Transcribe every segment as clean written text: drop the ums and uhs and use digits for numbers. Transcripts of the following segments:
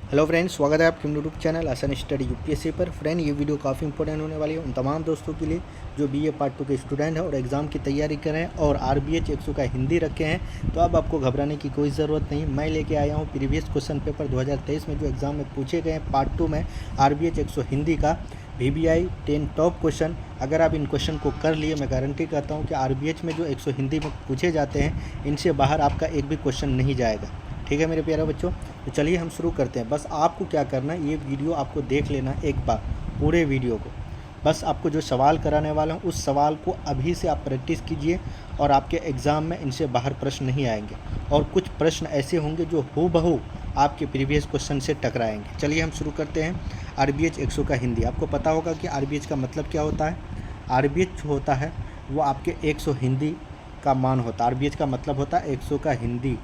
Hello friends, स्वागत है आपके यूट्यूब चैनल आसान स्टडी यूपीएससी पर। फ्रेंड, ये वीडियो काफ़ी इंपॉर्टेंट होने वाली है उन तमाम दोस्तों के लिए जो बीए पार्ट 2 के स्टूडेंट हैं और एग्ज़ाम की तैयारी कर रहे हैं और आरबीएच 100 का हिंदी रखे हैं। तो अब आपको घबराने की कोई ज़रूरत नहीं। मैं लेके आया हूँ प्रीवियस क्वेश्चन पेपर 2023 में जो एग्ज़ाम में पूछे गए हैं पार्ट 2 में आरबीएच 100 हिंदी का VBI 10 टॉप क्वेश्चन। अगर आप इन क्वेश्चन को कर लिए, मैं गारंटी करता हूँ कि आरबीएच में जो 100 हिंदी में पूछे जाते हैं इनसे बाहर आपका एक भी क्वेश्चन नहीं जाएगा। ठीक है मेरे प्यारे बच्चों, तो चलिए हम शुरू करते हैं। बस आपको क्या करना है, ये वीडियो आपको देख लेना एक बार, पूरे वीडियो को। बस आपको जो सवाल कराने वाला हूँ उस सवाल को अभी से आप प्रैक्टिस कीजिए और आपके एग्ज़ाम में इनसे बाहर प्रश्न नहीं आएंगे। और कुछ प्रश्न ऐसे होंगे जो हूबहू आपके प्रीवियस क्वेश्चन से टकराएंगे। चलिए हम शुरू करते हैं। आरबीएच 100 का हिंदी। आपको पता होगा कि आरबीएच का मतलब क्या होता है। आरबीएच जो होता है वो आपके 100 हिंदी का मान होता है। आरबीएच का मतलब होता है 100 का हिंदी।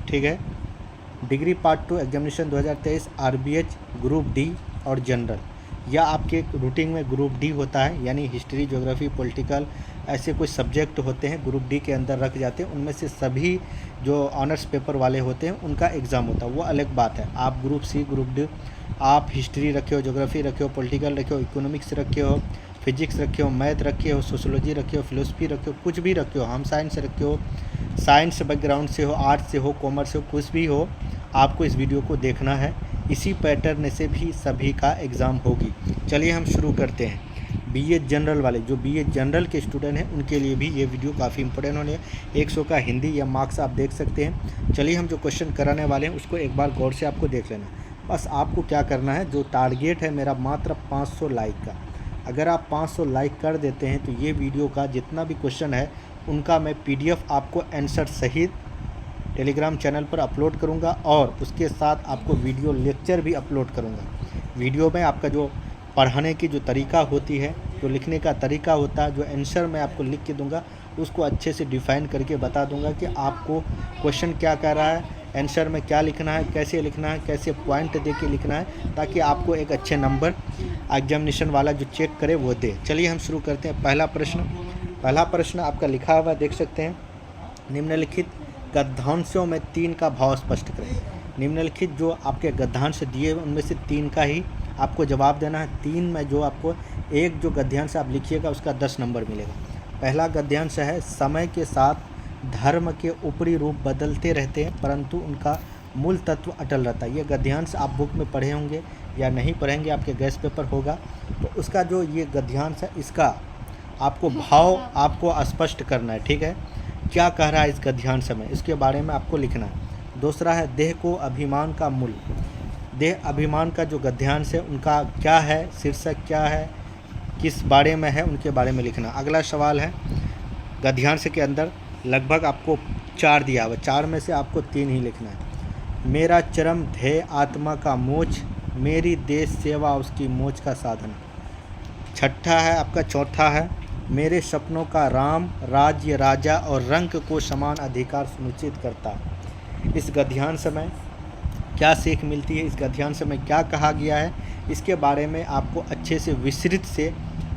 ठीक है। Degree part 2 examination 2023 RBH group D और जनरल, या आपके रूटीन में ग्रुप डी होता है, यानी हिस्ट्री, ज्योग्राफी, पॉलिटिकल ऐसे कुछ सब्जेक्ट होते हैं ग्रुप डी के अंदर रख जाते हैं। उनमें से सभी जो ऑनर्स पेपर वाले होते हैं उनका एग्ज़ाम होता है, वो अलग बात है। आप ग्रुप सी, ग्रुप डी, आप हिस्ट्री रखे हो, ज्योग्राफी रखे हो, पॉलिटिकल रखे हो, इकोनॉमिक्स रखे हो, फिजिक्स रखे हो, मैथ रखे हो, सोशोलॉजी रखे हो, फिलोसफी रखे हो, कुछ भी रखे हो, होम साइंस रखे हो, साइंस बैकग्राउंड से हो, आर्ट्स से हो, कॉमर्स से हो, कुछ भी हो, आपको इस वीडियो को देखना है। इसी पैटर्न से भी सभी का एग्ज़ाम होगी। चलिए हम शुरू करते हैं। बीए जनरल वाले, जो बीए जनरल के स्टूडेंट हैं उनके लिए भी ये वीडियो काफ़ी इंपॉर्टेंट होने है। 100 का हिंदी या मार्क्स आप देख सकते हैं। चलिए हम जो क्वेश्चन कराने वाले हैं उसको एक बार गौर से आपको देख लेना। बस आपको क्या करना है, जो टारगेट है मेरा मात्र 500 लाइक का। अगर आप 500 लाइक कर देते हैं तो ये वीडियो का जितना भी क्वेश्चन है उनका मैं PDF आपको आंसर सहित टेलीग्राम चैनल पर अपलोड करूंगा और उसके साथ आपको वीडियो लेक्चर भी अपलोड करूंगा। वीडियो में आपका जो पढ़ाने की जो तरीका होती है, जो लिखने का तरीका होता है, जो आंसर मैं आपको लिख के दूंगा उसको अच्छे से डिफ़ाइन करके बता दूंगा कि आपको क्वेश्चन क्या कह रहा है, आंसर में क्या लिखना है, कैसे पॉइंट दे के लिखना है, ताकि आपको एक अच्छे नंबर एग्जामिनेशन वाला जो चेक करे वो दे। चलिए हम शुरू करते हैं। पहला प्रश्न आपका लिखा हुआ देख सकते हैं। निम्नलिखित गद्यांशों में 3 का भाव स्पष्ट करें। निम्नलिखित जो आपके गद्यांश दिए उनमें से 3 का ही आपको जवाब देना है। 3 में जो आपको एक जो गद्यांश आप लिखिएगा उसका 10 नंबर मिलेगा। पहला गद्यांश है, समय के साथ धर्म के ऊपरी रूप बदलते रहते हैं परंतु उनका मूल तत्व अटल रहता है। ये गद्यांश आप बुक में पढ़े होंगे या नहीं पढ़ेंगे, आपके गैस पेपर होगा, तो उसका जो ये गद्यांश है इसका आपको भाव आपको स्पष्ट करना है। ठीक है, क्या कह रहा है इस गद्यांश में, इसके बारे में आपको लिखना है। दूसरा है, देह को अभिमान का मूल। देह अभिमान का जो गद्यांश है उनका क्या है, शीर्षक क्या है, किस बारे में है, उनके बारे में लिखना। अगला सवाल है, गद्यांश के अंदर लगभग आपको 4 दिया हुआ, 4 में से आपको 3 ही लिखना है। मेरा चरम ध्येय आत्मा का मोक्ष, मेरी देश सेवा उसकी मोक्ष का साधन। छठा है आपका, चौथा है, मेरे सपनों का राम राज्य राजा और रंग को समान अधिकार सुनिश्चित करता है। इस गद्यांश में क्या सीख मिलती है, इस गद्यांश में क्या कहा गया है, इसके बारे में आपको अच्छे से विस्तृत से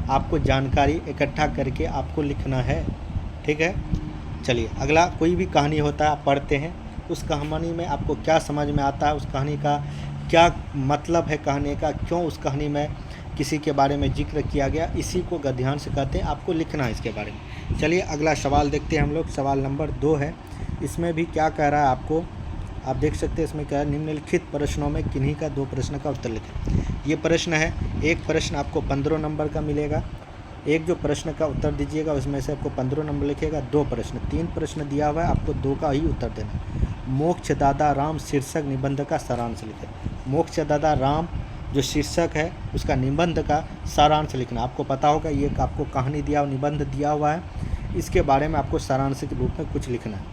आपको जानकारी इकट्ठा करके आपको लिखना है। ठीक है। चलिए अगला, कोई भी कहानी होता है आप पढ़ते हैं, उस कहानी में आपको क्या समझ में आता है, उस कहानी का क्या मतलब है, कहानी का क्यों उस कहानी में किसी के बारे में जिक्र किया गया, इसी को गद्यांश कहते हैं। आपको लिखना है इसके बारे में। चलिए अगला सवाल देखते हैं हम लोग। सवाल नंबर 2 है। इसमें भी क्या कह रहा है आपको, आप देख सकते हैं। इसमें क्या है, निम्नलिखित प्रश्नों में किन्हीं का 2 प्रश्न का उत्तर लिखें। ये प्रश्न है, एक प्रश्न आपको 15 नंबर का मिलेगा। एक जो प्रश्न का उत्तर दीजिएगा उसमें से आपको 15 नंबर लिखेगा। 2 प्रश्न, 3 प्रश्न दिया हुआ है, आपको 2 का ही उत्तर देना है। मोक्षदाता राम शीर्षक निबंध का सारांश लिखें। मोक्षदाता राम जो शीर्षक है उसका निबंध का सारांश लिखना। आपको पता होगा ये आपको कहानी दिया हुआ, निबंध दिया हुआ है, इसके बारे में आपको सारांश के रूप में कुछ लिखना है,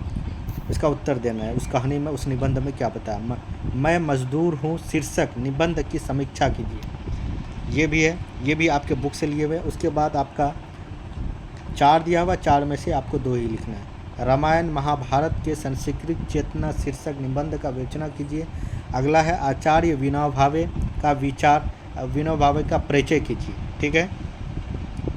इसका उत्तर देना है। उस कहानी में, उस निबंध में क्या बताया। मैं मजदूर हूँ शीर्षक निबंध की समीक्षा कीजिए। ये भी है, ये भी आपके बुक से लिए हुए। उसके बाद आपका 4 दिया हुआ, 4 में से आपको 2 ही लिखना है। रामायण महाभारत के संस्कृत चेतना शीर्षक निबंध का विवेचना कीजिए। अगला है, आचार्य विनोबा भावे का विचार, विनोबा भावे का परिचय कीजिए। ठीक है,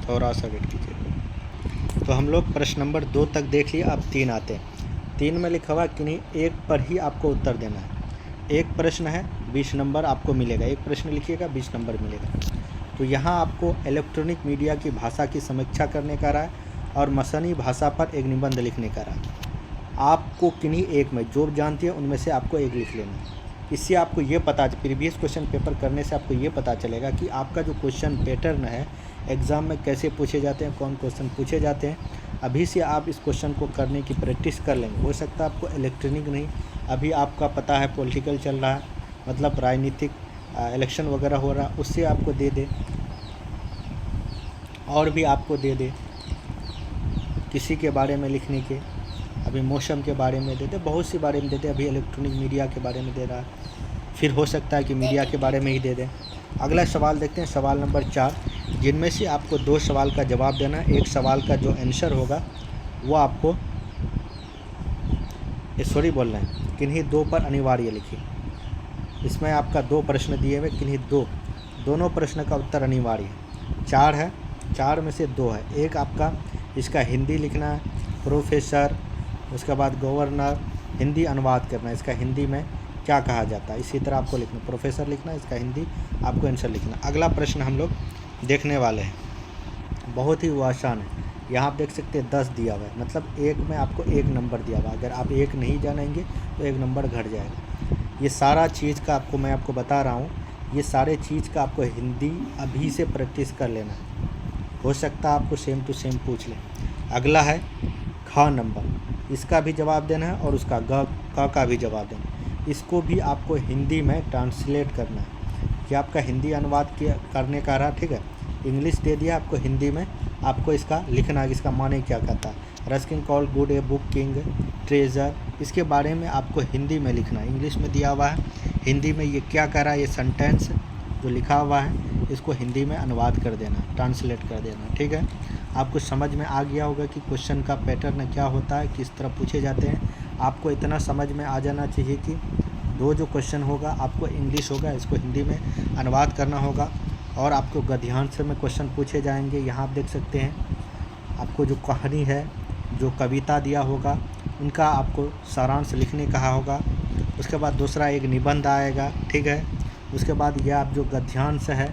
थोड़ा सा वेट कीजिए। तो हम लोग प्रश्न नंबर 2 तक देख लिए, अब 3 आते हैं। 3 में लिखा हुआ किन्हीं एक पर ही आपको उत्तर देना है। एक प्रश्न है, 20 नंबर आपको मिलेगा। एक प्रश्न लिखिएगा 20 नंबर मिलेगा। तो यहाँ आपको इलेक्ट्रॉनिक मीडिया की भाषा की समीक्षा करने का रहा है और मसनी भाषा पर एक निबंध लिखने का रहा है। आपको किन्हीं एक में जो जानती है उनमें से आपको एक लिख लेना है। इससे आपको ये पता, प्रीवियस क्वेश्चन पेपर करने से आपको ये पता चलेगा कि आपका जो क्वेश्चन पैटर्न है एग्ज़ाम में कैसे पूछे जाते हैं, कौन क्वेश्चन पूछे जाते हैं। अभी से आप इस क्वेश्चन को करने की प्रैक्टिस कर लेंगे। हो सकता है आपको इलेक्ट्रॉनिक नहीं, अभी आपका पता है पॉलिटिकल चल रहा है, मतलब राजनीतिक इलेक्शन वगैरह हो रहा है, उससे आपको दे दे, और भी आपको दे दे किसी के बारे में लिखने के, अभी मौसम के बारे में दे दे, बहुत सी बारे में दे दे, अभी इलेक्ट्रॉनिक मीडिया के बारे में दे रहा है, फिर हो सकता है कि मीडिया के बारे में ही दे दें। अगला सवाल देखते हैं, सवाल नंबर 4, जिनमें से आपको 2 सवाल का जवाब देना है। एक सवाल का जो आंसर होगा वो आपको किन्हीं 2 पर अनिवार्य लिखिए। इसमें आपका 2 प्रश्न दिए हुए, किन्हीं दोनों प्रश्न का उत्तर अनिवार्य है। 4 है, 4 में से 2 है। एक आपका इसका हिंदी लिखना है, प्रोफेसर, उसके बाद गवर्नर, हिंदी अनुवाद करना है, इसका हिंदी में क्या कहा जाता है। इसी तरह आपको लिखना, प्रोफेसर लिखना, इसका हिंदी आपको आंसर लिखना। अगला प्रश्न हम लोग देखने वाले हैं, बहुत ही वो आसान है। यहाँ आप देख सकते हैं 10 दिया हुआ है, मतलब एक में आपको 1 नंबर दिया हुआ है। अगर आप 1 नहीं जानेंगे तो 1 नंबर घट जाएगा। ये सारा चीज़ का आपको मैं बता रहा हूँ, ये सारे चीज़ का आपको हिंदी अभी से प्रैक्टिस कर लेना है। हो सकता है आपको सेम टू सेम पूछ लें। अगला है ख नंबर, इसका भी जवाब देना है और उसका क का भी जवाब देना है। इसको भी आपको हिंदी में ट्रांसलेट करना है कि आपका हिंदी अनुवाद करने का रहा, ठीक है। इंग्लिश दे दिया आपको, हिंदी में आपको इसका लिखना है, इसका माने क्या कहता है। Ruskin call good a book king treasure, इसके बारे में आपको हिंदी में लिखना है। इंग्लिश में दिया हुआ है, हिंदी में ये क्या कर रहा है, ये सेंटेंस जो लिखा हुआ है इसको हिंदी में अनुवाद कर देना, ट्रांसलेट कर देना, ठीक है। आपको समझ में आ गया होगा कि क्वेश्चन का पैटर्न क्या होता है, किस तरह पूछे जाते हैं। आपको इतना समझ में आ जाना चाहिए कि 2 जो क्वेश्चन होगा आपको इंग्लिश होगा, इसको हिंदी में अनुवाद करना होगा और आपको गद्यांश में क्वेश्चन पूछे जाएंगे। यहाँ आप देख सकते हैं, आपको जो कहानी है, जो कविता दिया होगा, उनका आपको सारांश लिखने कहा होगा। उसके बाद दूसरा एक निबंध आएगा, ठीक है। उसके बाद यह आप जो गद्यांश है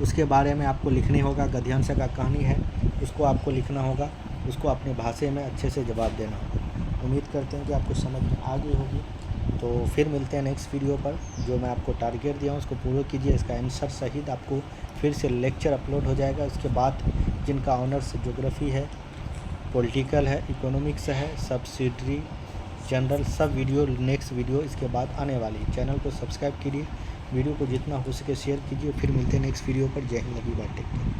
उसके बारे में आपको लिखने होगा। गद्यांश का कहानी है, उसको आपको लिखना होगा, उसको अपने भाषा में अच्छे से जवाब देना होगा। उम्मीद करते हैं कि आपको समझ में आ गई होगी। तो फिर मिलते हैं नेक्स्ट वीडियो पर। जो मैं आपको टारगेट दिया हूँ उसको पूरा कीजिए। इसका आंसर सहित आपको फिर से लेक्चर अपलोड हो जाएगा। उसके बाद जिनका ऑनर्स ज्योग्राफी है, पॉलिटिकल है, इकोनॉमिक्स है, सब्सिडरी, जनरल, सब वीडियो नेक्स्ट वीडियो इसके बाद आने वाली है। चैनल को सब्सक्राइब कीजिए, वीडियो को जितना हो सके शेयर कीजिए। फिर मिलते हैं नेक्स्ट वीडियो पर। जय हिंद, love you, bye, take care.